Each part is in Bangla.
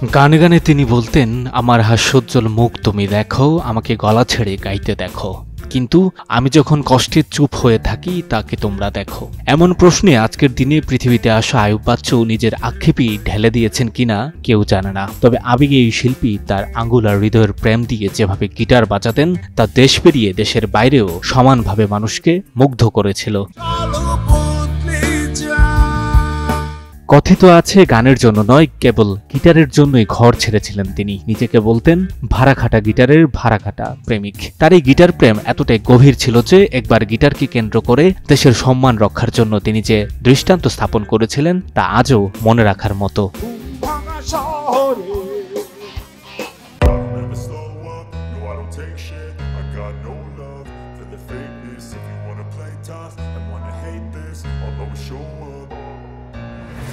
গানে গানে তিনি বলতেন, আমার হাস্যোজ্জ্বল মুখ তুমি দেখো, আমাকে গলা ছেড়ে গাইতে দেখো, কিন্তু আমি যখন কষ্টে চুপ হয়ে থাকি তাকে তোমরা দেখো। এমন প্রশ্নে আজকের দিনে পৃথিবীতে আসা আইয়ুব বাচ্চু নিজের আক্ষেপই ঢেলে দিয়েছেন কিনা কেউ জানে না। তবে আবেগে এই শিল্পী তার আঙ্গুল আর হৃদয়ের প্রেম দিয়ে যেভাবে গিটার বাজাতেন তা দেশ পেরিয়ে দেশের বাইরেও সমানভাবে মানুষকে মুগ্ধ করেছিল। কথিত আছে গানের জন্য নয়, কেবল গিটারের জন্যই ঘর ছেড়েছিলেন তিনি। নিজেকে বলতেন ভাড়াখাটা গিটারের ভাড়াখাটা প্রেমিক। তার এই গিটার প্রেম এতটাই গভীর ছিল যে একবার গিটারকে কেন্দ্র করে দেশের সম্মান রক্ষার জন্য তিনি যে দৃষ্টান্ত স্থাপন করেছিলেন তা আজও মনে রাখার মতো।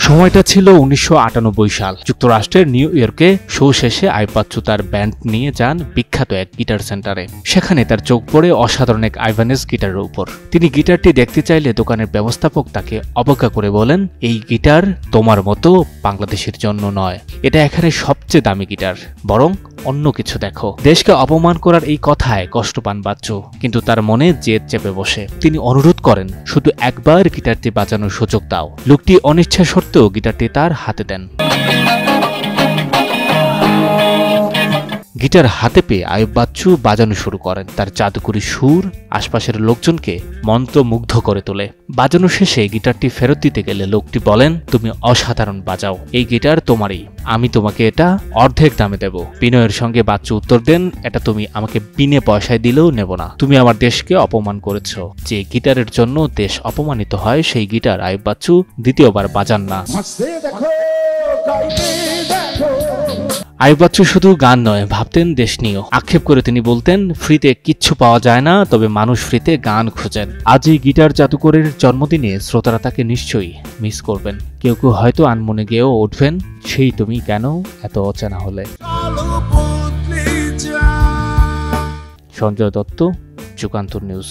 সময়টা ছিল 1998 সাল। যুক্তরাষ্ট্রের নিউ ইয়র্কে শো শেষে আইয়ুব বাচ্চু তার ব্যান্ড নিয়ে যান বিখ্যাত এক গিটার সেন্টারে। সেখানে তার চোখ পড়ে অসাধারণ এক আইভানেস গিটারের উপর। তিনি গিটারটি দেখতে চাইলে দোকানের ব্যবস্থাপক তাকে অবজ্ঞা করে বলেন, এই গিটার তোমার মতো বাংলাদেশের জন্য নয়, এটা এখানে সবচেয়ে দামি গিটার, বরং অন্য কিছু দেখো। দেশকে অপমান করার এই কথায় কষ্ট পান বাচ্চু, কিন্তু তার মনে জেদ চেপে বসে। তিনি অনুরোধ করেন, শুধু একবার গিটারটি বাজানোর সুযোগ দাও। লোকটি অনিচ্ছা সত্ত্বেও গিটারটি তার হাতে দেন। গিটার হাতে পেয়ে আইয়ুব বাচ্চু বাজানো শুরু করেন। তার জাদুকরী সুর আশপাশের লোকজনকে মন্ত্রমুগ্ধ করে তোলে। বাজানো শেষে গিটারটি ফেরত দিতে গেলে লোকটি বলেন, তুমি অসাধারণ বাজাও, এই গিটার তোমারই, আমি তোমাকে এটা অর্ধেক দামে দেব। বিনয়ের সঙ্গে বাচ্চু উত্তর দেন, এটা তুমি আমাকে বিনে পয়সায় দিলেও নেব না। তুমি আমার দেশকে অপমান করেছ। যে গিটারের জন্য দেশ অপমানিত হয় সেই গিটার আইয়ুব বাচ্চু দ্বিতীয়বার বাজান না। আইয়ুব বাচ্চু শুধু গান নয়, ভাবতেন দেশ নিয়েও। আক্ষেপ করে তিনি বলতেন, ফ্রিতে কিচ্ছু পাওয়া যায় না, তবে মানুষ ফ্রিতে গান খোঁজেন। আজ এই গিটার জাদুকরের জন্মদিনে শ্রোতারা তাকে নিশ্চয়ই মিস করবেন। কেউ কেউ হয়তো আনমনে গেয়েও উঠবেন, সেই তুমি কেন এত অচেনা হলে। সঞ্জয় দত্ত, যুগান্তর নিউজ।